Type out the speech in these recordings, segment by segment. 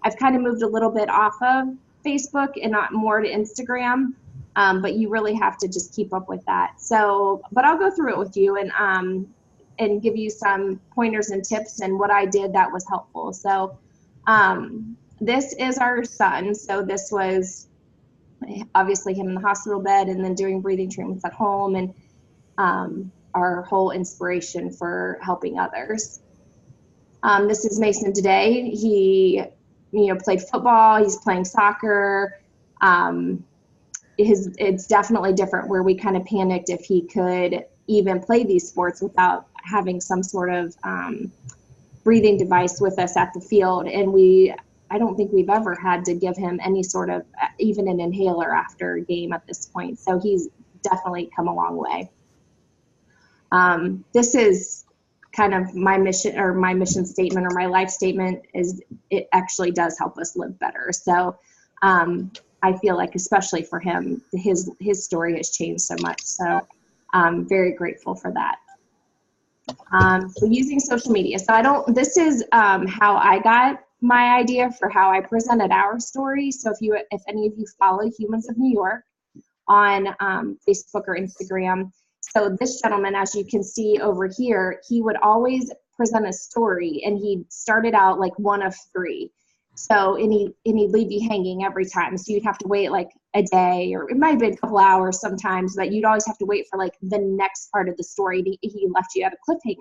I've kind of moved a little bit off of Facebook and not more to Instagram. But you really have to just keep up with that. So, but I'll go through it with you and give you some pointers and tips and what I did that was helpful. So, this is our son. So this was obviously him in the hospital bed and then doing breathing treatments at home, and our whole inspiration for helping others. This is Mason today. He, played football. He's playing soccer. It's definitely different where we kind of panicked if he could even play these sports without having some sort of breathing device with us at the field. And I don't think we've ever had to give him any sort of, even an inhaler after a game at this point. So he's definitely come a long way. This is kind of my mission statement, or my life statement, is it actually does help us live better. So I feel like, especially for him, his story has changed so much. So I'm very grateful for that. So using social media. So this is how I got my idea for how I presented our story. So if any of you follow Humans of New York on Facebook or Instagram, so this gentleman, as you can see over here, he would always present a story, and he started out like one of three. So, and he'd leave you hanging every time. So you'd have to wait like a day, or it might have been a couple hours sometimes, but you'd always have to wait for like the next part of the story. He left you at a cliffhanger.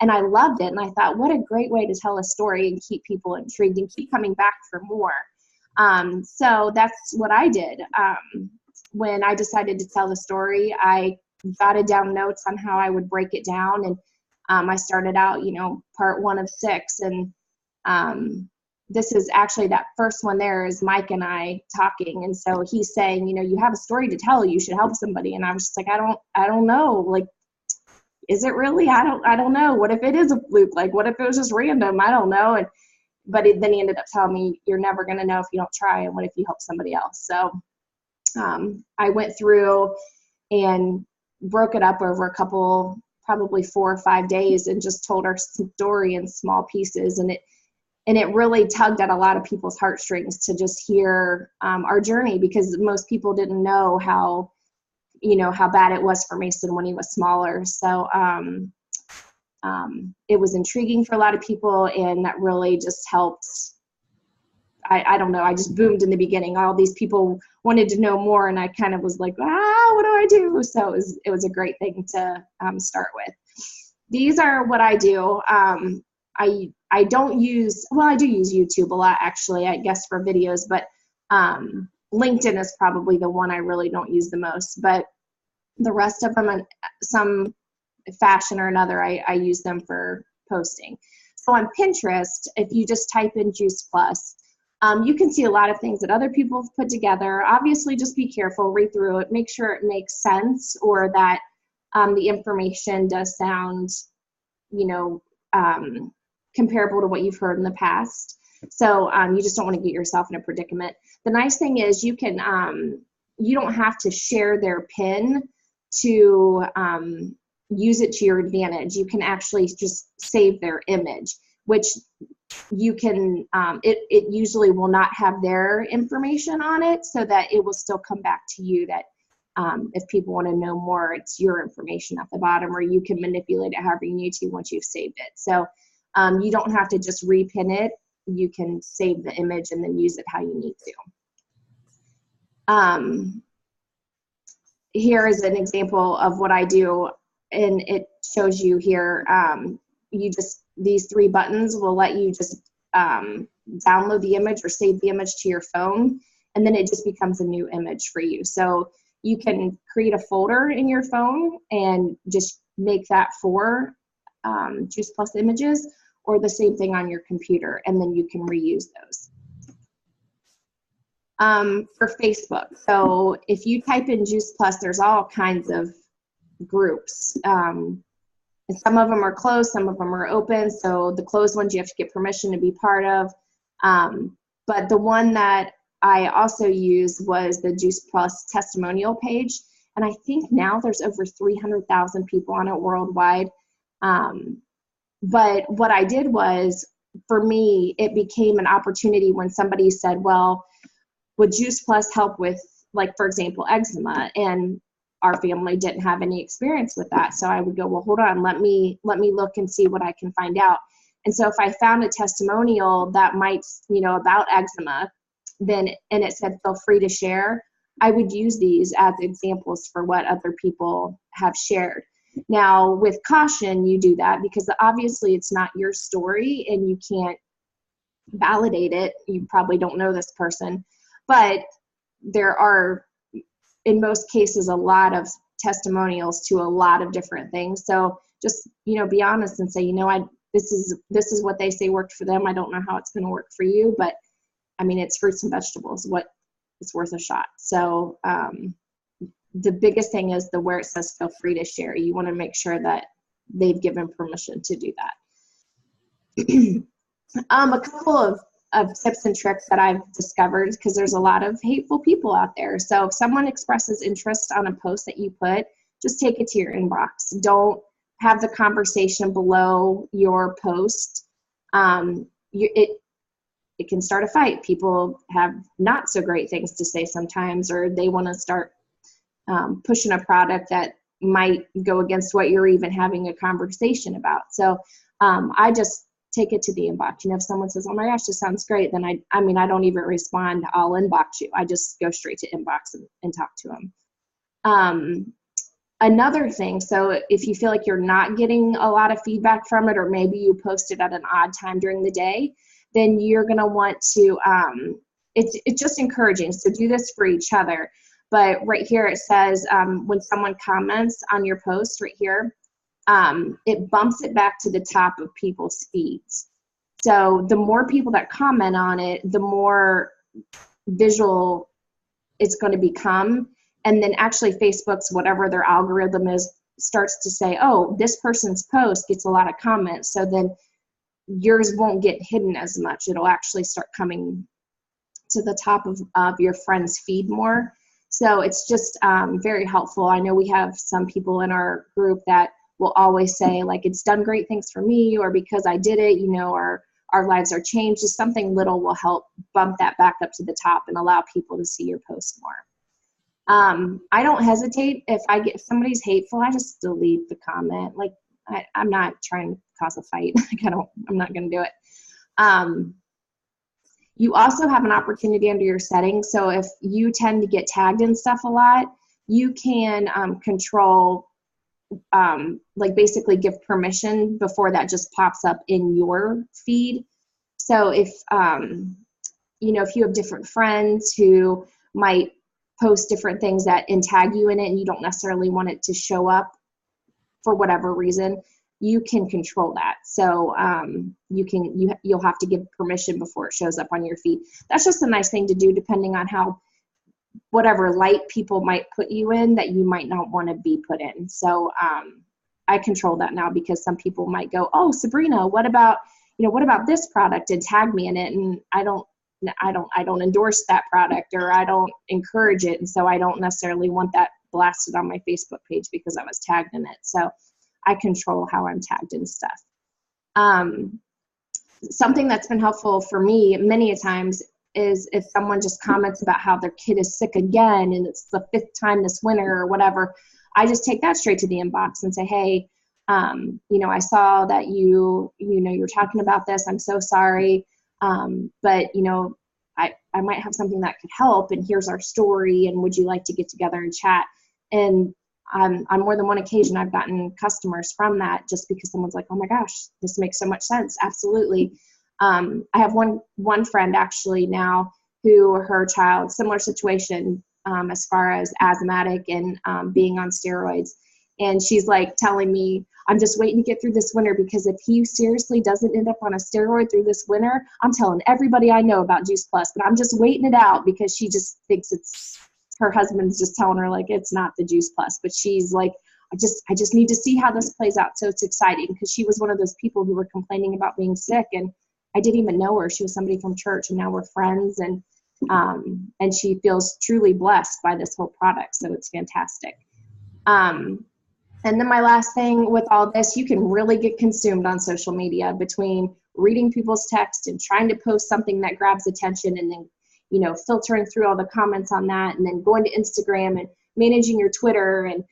And I loved it. And I thought, what a great way to tell a story and keep people intrigued and keep coming back for more. So that's what I did. When I decided to tell the story, I jotted down notes on how I would break it down. And I started out, part 1 of 6. And this is actually, that first one there is Mike and I talking. And so he's saying, you have a story to tell, you should help somebody. And I was just like, I don't know. Like, is it really? I don't know. What if it is a fluke? Like, what if it was just random? I don't know. But then he ended up telling me, you're never going to know if you don't try. And what if you help somebody else? So I went through and broke it up over a couple, probably 4 or 5 days, and just told our story in small pieces. And it really tugged at a lot of people's heartstrings to just hear our journey, because most people didn't know how bad it was for Mason when he was smaller. So it was intriguing for a lot of people, and that really just helped. I don't know, I just boomed in the beginning. All these people wanted to know more, and I kind of was like, what do I do? So it was a great thing to start with. These are what I do. I don't use, I do use YouTube a lot, actually, I guess, for videos, but LinkedIn is probably the one I really don't use the most. But the rest of them, in some fashion or another, I use them for posting. So on Pinterest, if you just type in Juice Plus, you can see a lot of things that other people have put together. Obviously, just be careful, read through it, make sure it makes sense, or that the information does sound, comparable to what you've heard in the past. So you just don't want to get yourself in a predicament. The nice thing is you don't have to share their pin to use it to your advantage. You can actually just save their image, which you can, it usually will not have their information on it, so that it will still come back to you, that if people want to know more, it's your information at the bottom, or you can manipulate it however you need to once you've saved it. So you don't have to just repin it. You can save the image and then use it how you need to. Here is an example of what I do, and it shows you here, these 3 buttons will let you just download the image or save the image to your phone, and then it just becomes a new image for you. So you can create a folder in your phone and just make that for Juice Plus images, or the same thing on your computer, and then you can reuse those. For Facebook, so if you type in Juice Plus, there's all kinds of groups. And some of them are closed, some of them are open. So the closed ones you have to get permission to be part of. But the one that I also used was the Juice Plus testimonial page. And I think now there's over 300,000 people on it worldwide. But what I did was, for me, it became an opportunity when somebody said, well, would Juice Plus help with, like, for example, eczema? And our family didn't have any experience with that. So I would go, well, hold on, let me look and see what I can find out. And so if I found a testimonial that might, about eczema, then, and it said, feel free to share, I would use these as examples for what other people have shared. Now, with caution, you do that because obviously it's not your story and you can't validate it. You probably don't know this person, but there are, in most cases, a lot of testimonials to a lot of different things. So just, be honest and say, this is what they say worked for them. I don't know how it's going to work for you, but I mean, it's fruits and vegetables. What it's worth a shot. So the biggest thing is where it says feel free to share. You want to make sure that they've given permission to do that. A couple of tips and tricks that I've discovered, because there's a lot of hateful people out there. So if someone expresses interest on a post that you put, just take it to your inbox. Don't have the conversation below your post. It can start a fight. People have not so great things to say sometimes, or they want to start pushing a product that might go against what you're even having a conversation about. So I just take it to the inbox. If someone says, oh my gosh, this sounds great, then I don't even respond. I'll inbox you. I just go straight to inbox and talk to them. Another thing, so if you feel like you're not getting a lot of feedback from it, or maybe you posted at an odd time during the day, then you're going to want to, it's just encouraging. So do this for each other. But right here it says when someone comments on your post right here, it bumps it back to the top of people's feeds. So the more people that comment on it, the more visual it's going to become. And then actually Facebook's, whatever their algorithm is, starts to say, oh, this person's post gets a lot of comments. So then yours won't get hidden as much. It'll actually start coming to the top of your friend's feed more. So it's just very helpful. I know we have some people in our group that will always say, like, it's done great things for me, or because I did it, our lives are changed. Just something little will help bump that back up to the top and allow people to see your post more. I don't hesitate. If somebody's hateful, I just delete the comment. Like, I'm not trying to cause a fight. I'm not going to do it. You also have an opportunity under your settings. So if you tend to get tagged in stuff a lot, you can control, like basically give permission before that just pops up in your feed. So if, if you have different friends who might post different things that and tag you in it, and you don't necessarily want it to show up for whatever reason, you can control that. So you'll have to give permission before it shows up on your feed. That's just a nice thing to do, depending on whatever light people might put you in that you might not want to be put in. So I control that now, because some people might go, oh, Sabrina, what about this product, and tag me in it, and I don't endorse that product, or I don't encourage it, and so I don't necessarily want that blasted on my Facebook page because I was tagged in it. So I control how I'm tagged in stuff. Something that's been helpful for me many a times is if someone just comments about how their kid is sick again and it's the 5th time this winter or whatever, I just take that straight to the inbox and say, hey, I saw that you're talking about this. I'm so sorry. But I might have something that could help, and here's our story, and would you like to get together and chat? And on more than one occasion, I've gotten customers from that, just because someone's like, oh my gosh, this makes so much sense. Absolutely. I have one friend actually now who, her child, similar situation, as far as asthmatic and being on steroids. And she's like telling me, I'm just waiting to get through this winter, because if he seriously doesn't end up on a steroid through this winter, I'm telling everybody I know about Juice Plus, but I'm just waiting it out, because she just thinks her husband's just telling her, like, it's not the Juice Plus, but she's like, I just need to see how this plays out. So it's exciting, because she was one of those people who were complaining about being sick, and I didn't even know her. She was somebody from church, and now we're friends, and she feels truly blessed by this whole product. So it's fantastic. And then my last thing with all this, you can really get consumed on social media between reading people's text and trying to post something that grabs attention, and then, you know, filtering through all the comments on that, and then going to Instagram and managing your Twitter, and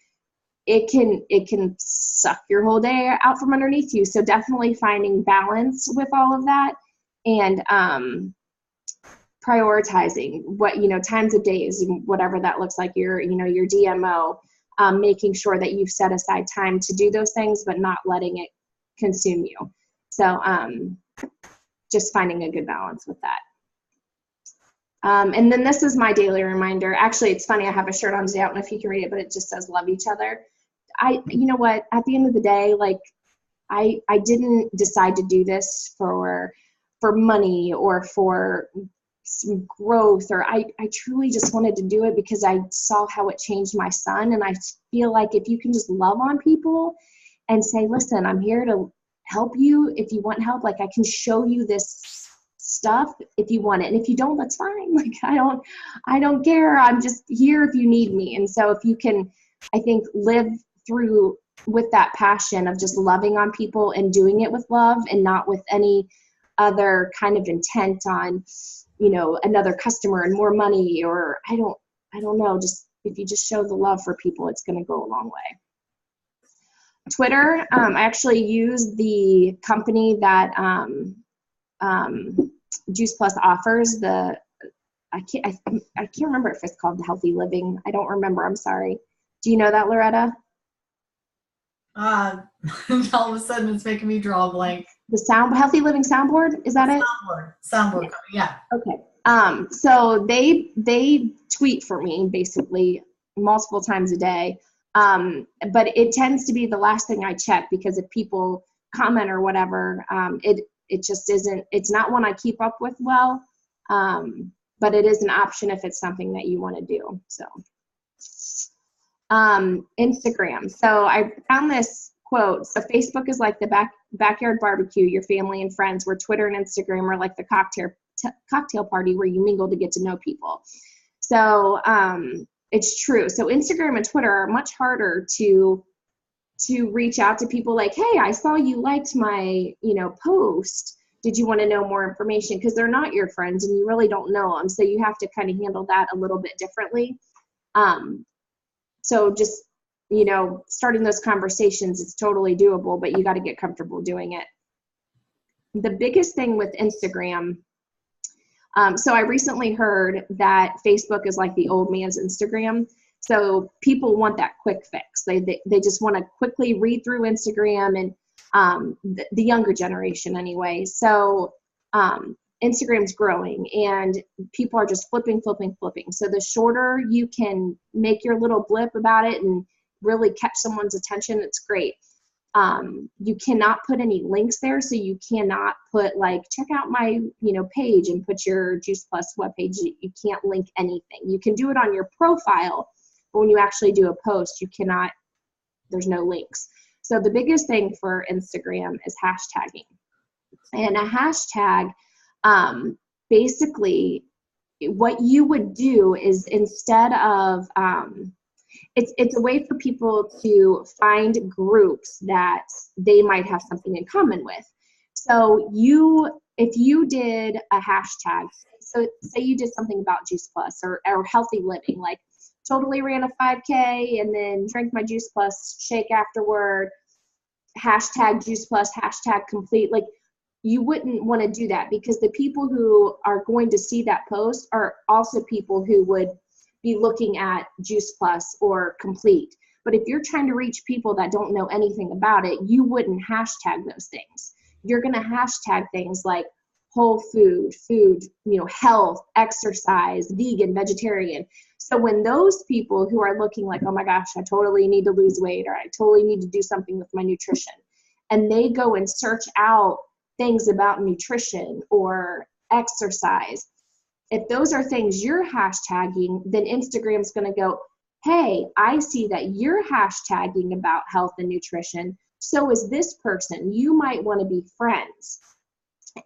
it can suck your whole day out from underneath you. So definitely finding balance with all of that, and prioritizing what, you know, times of days, whatever that looks like, your, you know, your DMO, making sure that you've set aside time to do those things, but not letting it consume you. So just finding a good balance with that. And then this is my daily reminder. Actually, it's funny, I have a shirt on today. I don't know if you can read it, but it just says love each other. You know what, at the end of the day, like, I didn't decide to do this for money or for some growth, or I truly just wanted to do it because I saw how it changed my son. And I feel like if you can just love on people and say, listen, I'm here to help you. If you want help, like, I can show you this stuff if you want it, and if you don't, that's fine. Like, I don't care. I'm just here if you need me. And so if you can, I think, live through with that passion of just loving on people and doing it with love and not with any other kind of intent on, you know, another customer and more money, or I don't know, just if you just show the love for people, it's going to go a long way. Twitter, I actually use the company that Juice Plus offers. I can't remember if it's called the Healthy Living. I don't remember. I'm sorry. Do you know that, Loretta? All of a sudden, it's making me draw a blank. The Healthy Living soundboard, is that it? Soundboard, yeah. Okay. So they tweet for me basically multiple times a day. But it tends to be the last thing I check, because if people comment or whatever, it just isn't, it's not one I keep up with well. But it is an option if it's something that you want to do. So Instagram. So I found this quote. So Facebook is like the backyard barbecue, your family and friends, where Twitter and Instagram are like the cocktail party where you mingle to get to know people. So it's true. So Instagram and Twitter are much harder to reach out to people like, hey, I saw you liked my, you know, post. Did you want to know more information? Because they're not your friends and you really don't know them. So you have to kind of handle that a little bit differently. So just, you know, starting those conversations, it's totally doable, but you got to get comfortable doing it. The biggest thing with Instagram, so I recently heard that Facebook is like the old man's Instagram. So people want that quick fix. They just want to quickly read through Instagram, and the younger generation anyway. So Instagram's growing and people are just flipping. So the shorter you can make your little blip about it and really catch someone's attention, it's great. You cannot put any links there, so you cannot put like, check out my, you know, page and put your Juice Plus webpage. You can't link anything. You can do it on your profile, but when you actually do a post, you cannot, there's no links. So the biggest thing for Instagram is hashtagging. And a hashtag, basically what you would do is, instead of, it's a way for people to find groups that they might have something in common with. So if you did a hashtag, so say you did something about Juice Plus or healthy living, like totally ran a 5K and then drank my Juice Plus shake afterward, hashtag Juice Plus, hashtag complete, like you wouldn't want to do that, because the people who are going to see that post are also people who would be looking at Juice Plus or complete. But if you're trying to reach people that don't know anything about it, you wouldn't hashtag those things. You're going to hashtag things like whole food, you know, health, exercise, vegan, vegetarian. So when those people who are looking like, oh my gosh, I totally need to lose weight, or I totally need to do something with my nutrition, and they go and search out things about nutrition or exercise, if those are things you're hashtagging, then Instagram's going to go, hey, I see that you're hashtagging about health and nutrition. So is this person. You might want to be friends.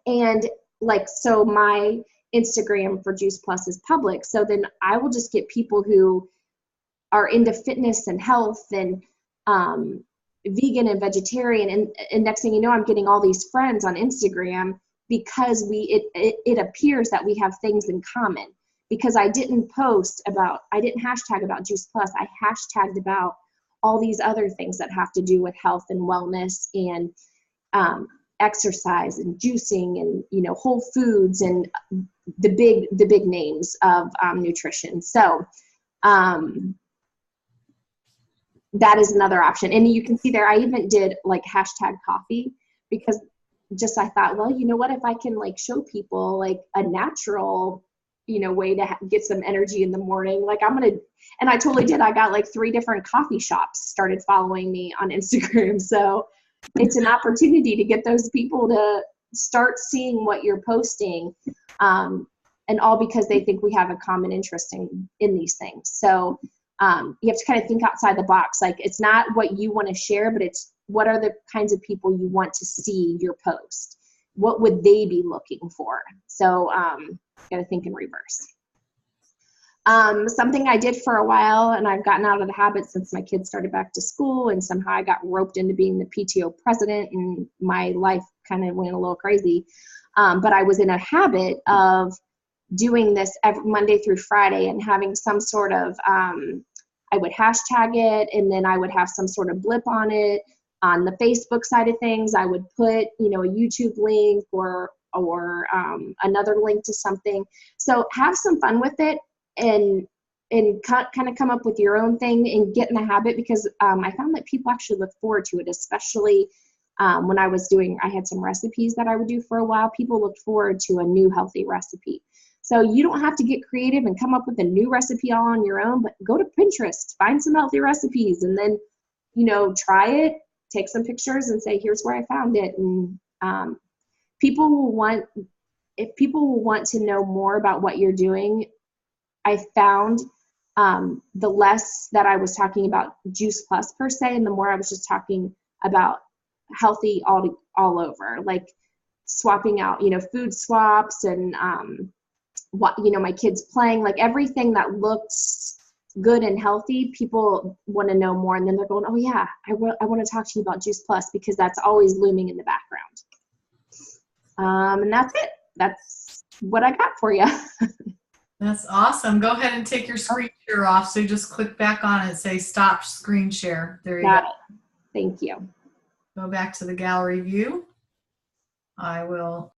And like, so my Instagram for Juice Plus is public. So then I will just get people who are into fitness and health and vegan and vegetarian, and next thing you know, I'm getting all these friends on Instagram because it appears that we have things in common, because I didn't hashtag about Juice Plus. I hashtagged about all these other things that have to do with health and wellness and exercise and juicing and, you know, whole foods and the big names of nutrition. So that is another option. And you can see there, I even did like hashtag coffee, because just I thought, well, you know what, if I can like show people like a natural, you know, way to get some energy in the morning, like and I totally did. I got like 3 different coffee shops started following me on Instagram. So it's an opportunity to get those people to start seeing what you're posting, and all because they think we have a common interest in these things. So you have to kind of think outside the box. Like, it's not what you want to share, but it's what are the kinds of people you want to see your post? What would they be looking for? So got to think in reverse. Something I did for a while, and I've gotten out of the habit since my kids started back to school, and somehow I got roped into being the PTO president, and my life kind of went a little crazy. But I was in a habit of doing this every Monday through Friday and having some sort of, I would hashtag it, and then I would have some sort of blip on it. On the Facebook side of things, I would put, you know, a YouTube link or another link to something. So have some fun with it, and kind of come up with your own thing and get in the habit, because I found that people actually look forward to it, especially when I had some recipes that I would do for a while. People looked forward to a new healthy recipe. So you don't have to get creative and come up with a new recipe all on your own, but go to Pinterest, find some healthy recipes, and then, you know, try it, take some pictures and say, here's where I found it. And if people will want to know more about what you're doing, I found the less that I was talking about Juice Plus per se, and the more I was just talking about healthy all over, like swapping out, you know, food swaps and what, you know, my kids playing, like everything that looks good and healthy, people want to know more. And then they're going, oh yeah, I want to talk to you about Juice Plus, because that's always looming in the background. And that's it. That's what I got for you. That's awesome. Go ahead and take your screen share off. So just click back on it, say stop screen share. There you go. Got it. Thank you. Go back to the gallery view. I will